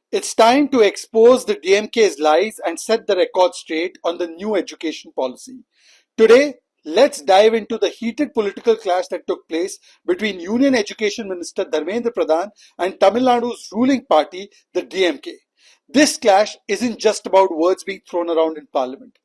It's time to expose the DMK's lies and set the record straight on the new education policy. Today, let's dive into the heated political clash that took place between Union Education Minister Dharmendra Pradhan and Tamil Nadu's ruling party, the DMK. This clash isn't just about words being thrown around in parliament.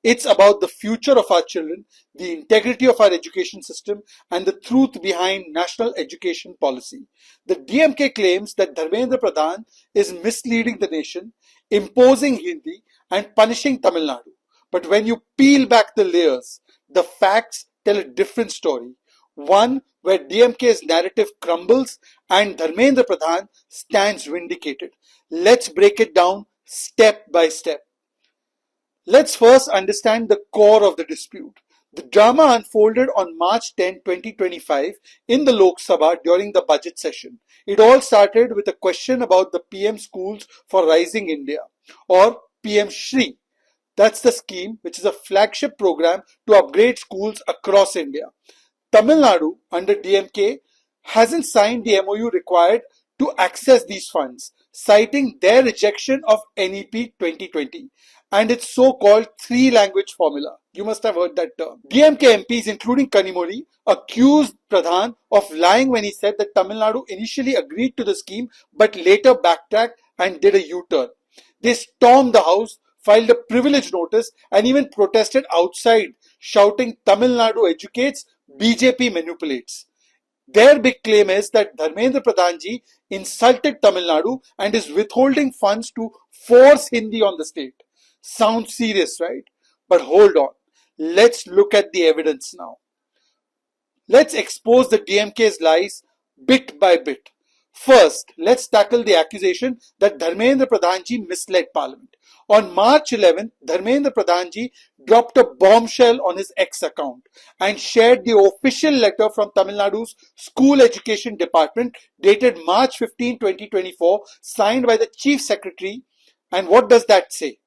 It's about the future of our children, the integrity of our education system, and the truth behind national education policy. The DMK claims that Dharmendra Pradhan is misleading the nation, imposing Hindi, and punishing Tamil Nadu. But when you peel back the layers, the facts tell a different story. One where DMK's narrative crumbles and Dharmendra Pradhan stands vindicated. Let's break it down step by step. Let's first understand the core of the dispute. The drama unfolded on March 10, 2025 in the Lok Sabha during the budget session. It all started with a question about the PM Schools for Rising India, or PM SHRI. That's the scheme, which is a flagship program to upgrade schools across India. Tamil Nadu, under DMK, hasn't signed the MOU required to access these funds, citing their rejection of NEP 2020 and its so-called three-language formula. You must have heard that term. DMK MPs, including Kanimoli, accused Pradhan of lying when he said that Tamil Nadu initially agreed to the scheme but later backtracked and did a U-turn. They stormed the house, filed a privilege notice, and even protested outside, shouting Tamil Nadu educates, BJP manipulates. Their big claim is that Dharmendra Pradhan ji insulted Tamil Nadu and is withholding funds to force Hindi on the state. Sounds serious, right? But hold on. Let's look at the evidence now. Let's expose the DMK's lies bit by bit. First, let's tackle the accusation that Dharmendra Pradhan ji misled Parliament. On March 11th, Dharmendra Pradhan ji dropped a bombshell on his X account and shared the official letter from Tamil Nadu's School Education Department dated March 15, 2024, signed by the Chief Secretary. And what does that say?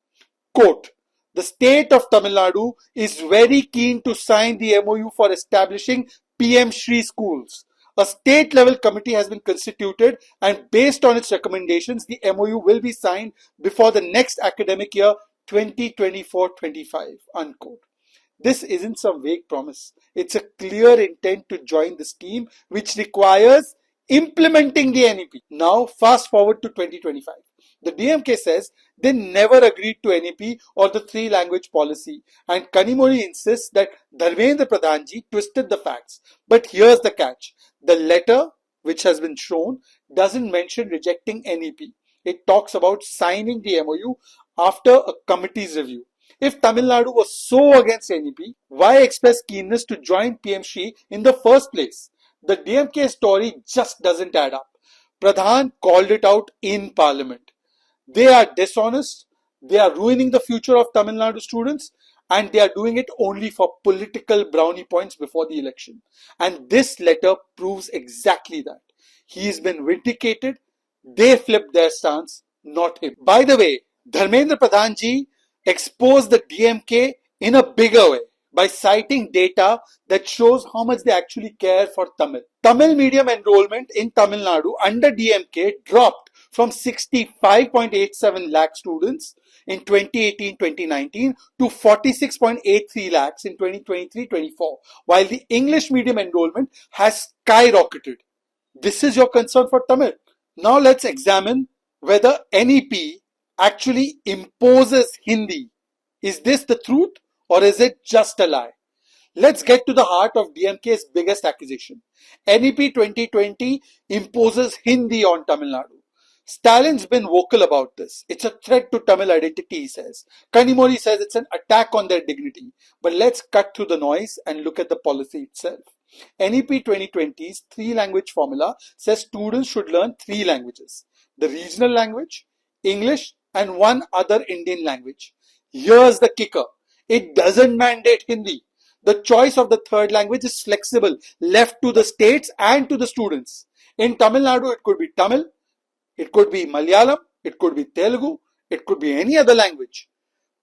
Quote, the state of Tamil Nadu is very keen to sign the MOU for establishing PM SHRI schools. A state-level committee has been constituted and based on its recommendations, the MOU will be signed before the next academic year 2024-25, unquote. This isn't some vague promise. It's a clear intent to join the scheme, which requires implementing the NEP. Now, fast forward to 2025. The DMK says they never agreed to NEP or the three-language policy, and Kanimoli insists that Dharmendra Pradhan ji twisted the facts. But here's the catch. The letter, which has been shown, doesn't mention rejecting NEP. It talks about signing the MOU after a committee's review. If Tamil Nadu was so against NEP, why express keenness to join PM SHRI in the first place? The DMK story just doesn't add up. Pradhan called it out in Parliament. They are dishonest, they are ruining the future of Tamil Nadu students, and they are doing it only for political brownie points before the election. And this letter proves exactly that. He's been vindicated, they flipped their stance, not him. By the way, Dharmendra Pradhan ji exposed the DMK in a bigger way by citing data that shows how much they actually care for Tamil. Tamil medium enrollment in Tamil Nadu under DMK dropped from 65.87 lakh students in 2018-2019 to 46.83 lakhs in 2023-24, while the English medium enrollment has skyrocketed. This is your concern for Tamil. Now let's examine whether NEP actually imposes Hindi. Is this the truth or is it just a lie? Let's get to the heart of DMK's biggest accusation. NEP 2020 imposes Hindi on Tamil Nadu. Stalin's been vocal about this. It's a threat to Tamil identity, he says. Kanimoli says it's an attack on their dignity. But let's cut through the noise and look at the policy itself. NEP 2020's three-language formula says students should learn three languages. The regional language, English, and one other Indian language. Here's the kicker. It doesn't mandate Hindi. The choice of the third language is flexible, left to the states and to the students. In Tamil Nadu, it could be Tamil, it could be Malayalam, it could be Telugu, it could be any other language.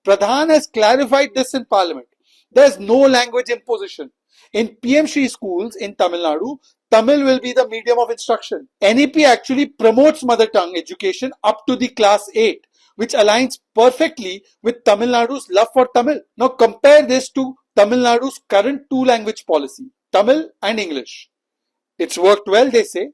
Pradhan has clarified this in Parliament. There's no language imposition. In PM SHRI schools in Tamil Nadu, Tamil will be the medium of instruction. NEP actually promotes mother tongue education up to the class 8, which aligns perfectly with Tamil Nadu's love for Tamil. Now compare this to Tamil Nadu's current two-language policy, Tamil and English. It's worked well, they say.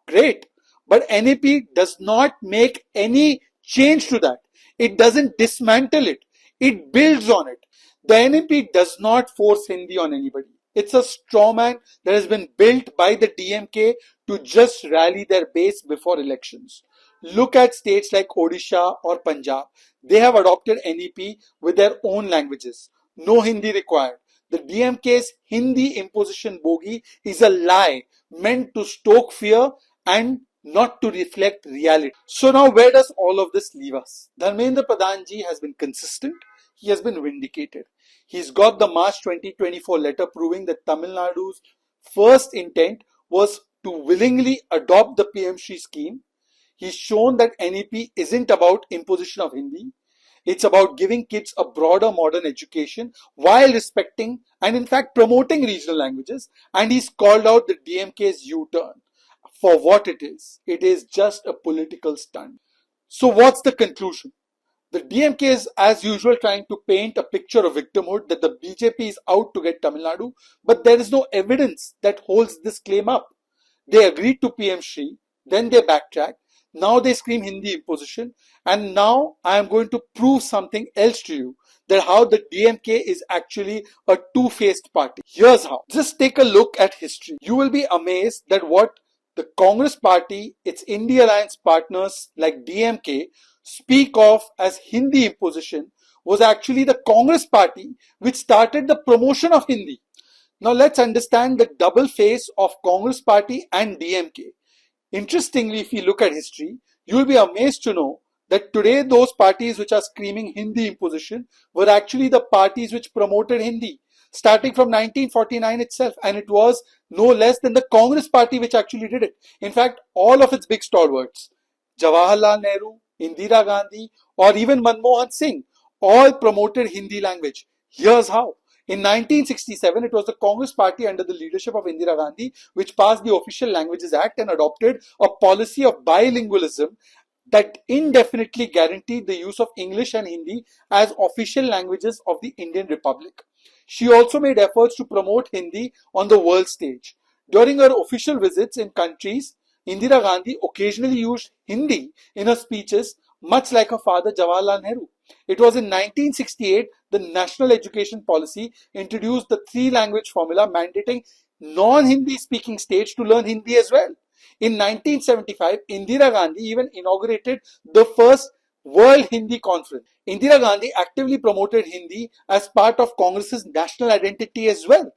Great. But NEP does not make any change to that. It doesn't dismantle it. It builds on it. The NEP does not force Hindi on anybody. It's a straw man that has been built by the DMK to just rally their base before elections. Look at states like Odisha or Punjab. They have adopted NEP with their own languages. No Hindi required. The DMK's Hindi imposition bogey is a lie meant to stoke fear and not to reflect reality. So now where does all of this leave us? Dharmendra Pradhan ji has been consistent. He has been vindicated. He's got the March 2024 letter proving that Tamil Nadu's first intent was to willingly adopt the PM SHRI scheme. He's shown that NEP isn't about imposition of Hindi. It's about giving kids a broader modern education while respecting and in fact promoting regional languages. And he's called out the DMK's U-turn for what it is. It is just a political stunt. So what's the conclusion? The DMK is as usual trying to paint a picture of victimhood that the BJP is out to get Tamil Nadu, but there is no evidence that holds this claim up. They agreed to PM SHRI, then they backtrack. Now they scream Hindi imposition, and now I am going to prove something else to you, that how the DMK is actually a two-faced party. Here's how. Just take a look at history. You will be amazed that what the Congress party, its India alliance partners like DMK speak of as Hindi imposition was actually the Congress party which started the promotion of Hindi. Now let's understand the double face of Congress party and DMK. Interestingly, if you look at history, you will be amazed to know that today those parties which are screaming Hindi imposition were actually the parties which promoted Hindi, starting from 1949 itself, and it was no less than the Congress party which actually did it. In fact, all of its big stalwarts, Jawaharlal Nehru, Indira Gandhi, or even Manmohan Singh, all promoted Hindi language. Here's how. In 1967, it was the Congress party under the leadership of Indira Gandhi which passed the Official Languages Act and adopted a policy of bilingualism that indefinitely guaranteed the use of English and Hindi as official languages of the Indian Republic. She also made efforts to promote Hindi on the world stage. During her official visits in countries, Indira Gandhi occasionally used Hindi in her speeches, much like her father Jawaharlal Nehru. It was in 1968 the National Education Policy introduced the three-language formula mandating non-Hindi speaking states to learn Hindi as well. In 1975, Indira Gandhi even inaugurated the first World Hindi Conference. Indira Gandhi actively promoted Hindi as part of Congress's national identity as well.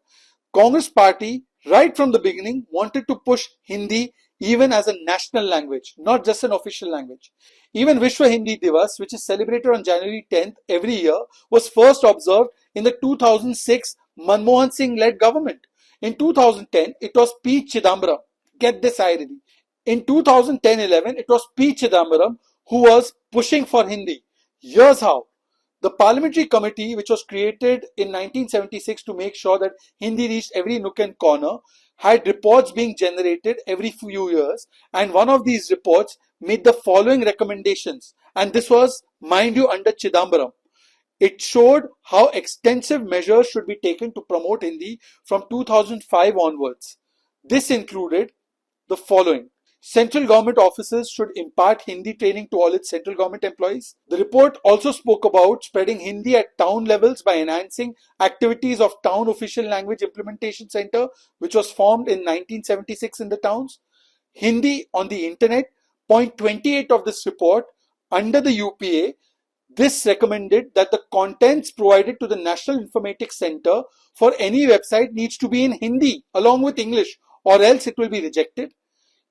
Congress party, right from the beginning, wanted to push Hindi even as a national language, not just an official language. Even Vishwa Hindi Divas, which is celebrated on January 10th every year, was first observed in the 2006 Manmohan Singh-led government. In 2010, it was P. Chidambaram. Get this irony. In 2010-11, it was P. Chidambaram who was pushing for Hindi. Here's how. The parliamentary committee, which was created in 1976 to make sure that Hindi reached every nook and corner, had reports being generated every few years, and one of these reports made the following recommendations, and this was, mind you, under Chidambaram. It showed how extensive measures should be taken to promote Hindi from 2005 onwards. This included the following. Central government offices should impart Hindi training to all its central government employees. The report also spoke about spreading Hindi at town levels by enhancing activities of Town Official Language Implementation Center, which was formed in 1976 in the towns. Hindi on the internet. Point 28 of this report, under the UPA, this recommended that the contents provided to the National Informatics Center for any website needs to be in Hindi along with English, or else it will be rejected.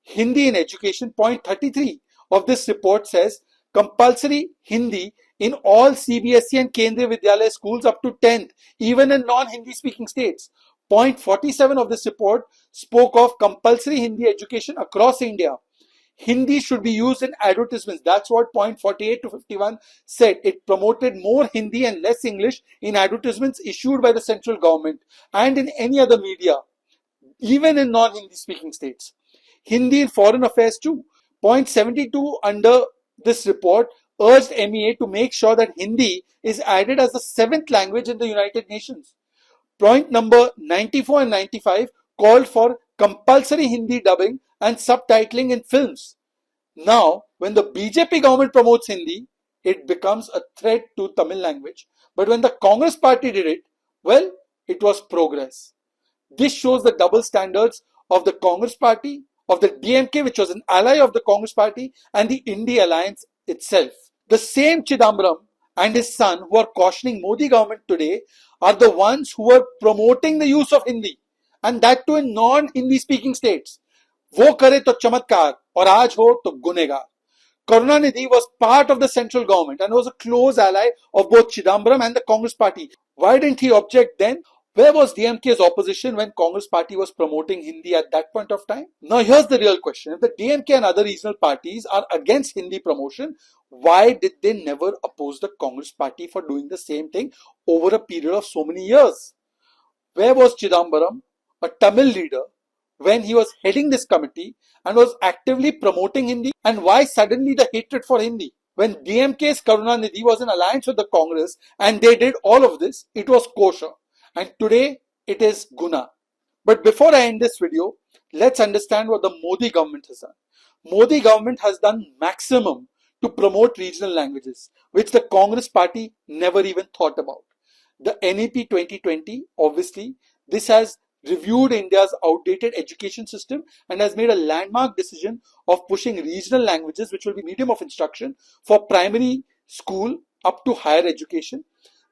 Hindi in education, point 33 of this report says compulsory Hindi in all CBSE and Kendriya Vidyalaya schools up to 10th, even in non-Hindi speaking states. Point 47 of this report spoke of compulsory Hindi education across India. Hindi should be used in advertisements. That's what point 48 to 51 said. It promoted more Hindi and less English in advertisements issued by the central government and in any other media. even in non-Hindi speaking states. Hindi in foreign affairs too. Point 72 under this report urged MEA to make sure that Hindi is added as the seventh language in the United Nations. Point number 94 and 95 called for compulsory Hindi dubbing and subtitling in films. Now, when the BJP government promotes Hindi, it becomes a threat to Tamil language. But when the Congress party did it, well, it was progress. This shows the double standards of the Congress party, of the DMK, which was an ally of the Congress party, and the India alliance itself. The same Chidambaram and his son who are cautioning Modi government today are the ones who are promoting the use of Hindi, and that too in non-Hindi speaking states. वो करे तो चमत्कार और आज हो तो गुनेगार. Karunanidhi was part of the central government and was a close ally of both Chidambaram and the Congress party. Why didn't he object then? Where was DMK's opposition when Congress party was promoting Hindi at that point of time? Now here's the real question. If the DMK and other regional parties are against Hindi promotion, why did they never oppose the Congress party for doing the same thing over a period of so many years? Where was Chidambaram, a Tamil leader, when he was heading this committee and was actively promoting Hindi? And why suddenly the hatred for Hindi? When DMK's Karunanidhi was in alliance with the Congress and they did all of this, it was kosher. And today it is guna. But before I end this video, let's understand what the Modi government has done. Modi government has done maximum to promote regional languages, which the Congress party never even thought about. The NEP 2020, obviously, this has reviewed India's outdated education system and has made a landmark decision of pushing regional languages, which will be medium of instruction for primary school up to higher education.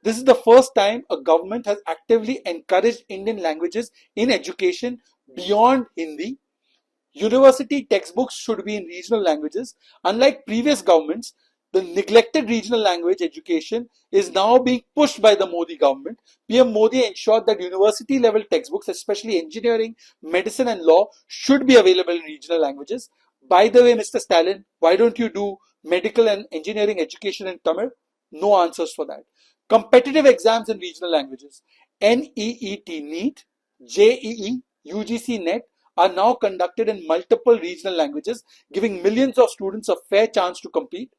This is the first time a government has actively encouraged Indian languages in education beyond Hindi. University textbooks should be in regional languages. Unlike previous governments, the neglected regional language education is now being pushed by the Modi government. PM Modi ensured that university level textbooks, especially engineering, medicine and law, should be available in regional languages. By the way, Mr. Stalin, why don't you do medical and engineering education in Tamil? No answers for that. Competitive exams in regional languages. NEET, JEE, UGC NET are now conducted in multiple regional languages, giving millions of students a fair chance to compete.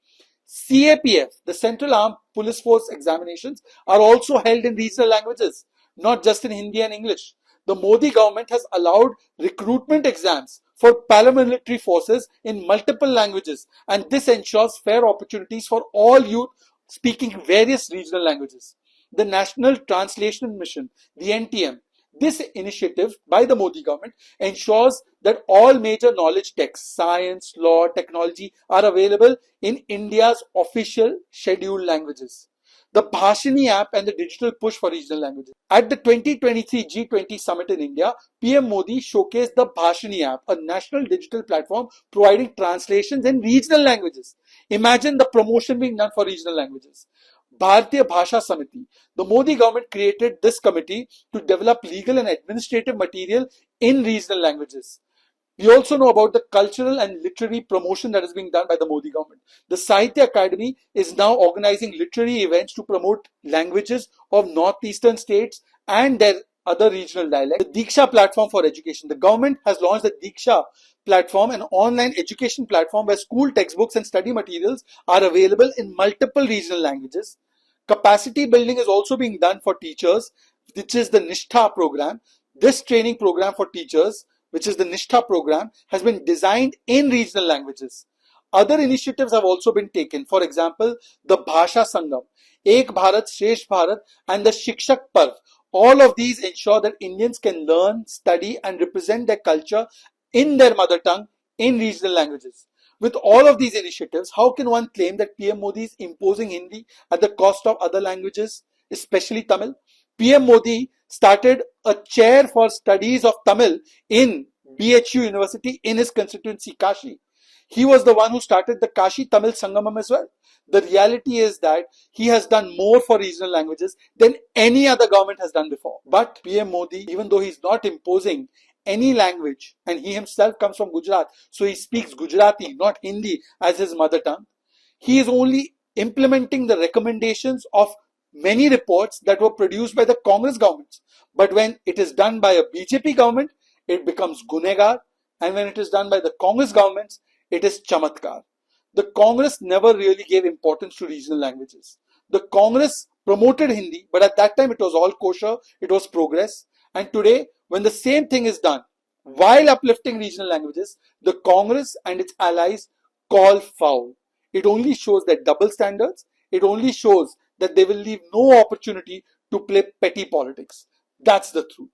CAPF, the Central Armed Police Force examinations, are also held in regional languages, not just in Hindi and English. The Modi government has allowed recruitment exams for paramilitary forces in multiple languages, and this ensures fair opportunities for all youth speaking various regional languages. The National Translation Mission, the NTM, this initiative by the Modi government ensures that all major knowledge texts, science, law, technology are available in India's official scheduled languages. The Bhashini app and the digital push for regional languages. At the 2023 G20 summit in India, PM Modi showcased the Bhashini app, a national digital platform providing translations in regional languages. Imagine the promotion being done for regional languages. Bharatiya Bhasha Samiti. The Modi government created this committee to develop legal and administrative material in regional languages. We also know about the cultural and literary promotion that is being done by the Modi government. The Sahitya Academy is now organizing literary events to promote languages of northeastern states and their other regional dialects. The Diksha platform for education. The government has launched the Diksha platform, an online education platform where school textbooks and study materials are available in multiple regional languages. Capacity building is also being done for teachers, which is the Nishtha program. This training program for teachers, which is the Nishtha program, has been designed in regional languages. Other initiatives have also been taken. For example, the Bhasha Sangam, Ek Bharat, Shresh Bharat, and the Shikshak Parv. All of these ensure that Indians can learn, study, and represent their culture in their mother tongue in regional languages. With all of these initiatives, how can one claim that PM Modi is imposing Hindi at the cost of other languages, especially Tamil? PM Modi started a chair for studies of Tamil in BHU University in his constituency, Kashi. He was the one who started the Kashi Tamil Sangamam as well. The reality is that he has done more for regional languages than any other government has done before. But PM Modi, even though he's not imposing any language, and he himself comes from Gujarat, so he speaks Gujarati, not Hindi, as his mother tongue, he is only implementing the recommendations of many reports that were produced by the Congress governments. But when it is done by a BJP government, it becomes gunegar, and when it is done by the Congress governments, it is chamatkar. The Congress never really gave importance to regional languages. The Congress promoted Hindi, but at that time it was all kosher, it was progress. And today, when the same thing is done, while uplifting regional languages, the Congress and its allies call foul. It only shows that double standards, it only shows that they will leave no opportunity to play petty politics. That's the truth.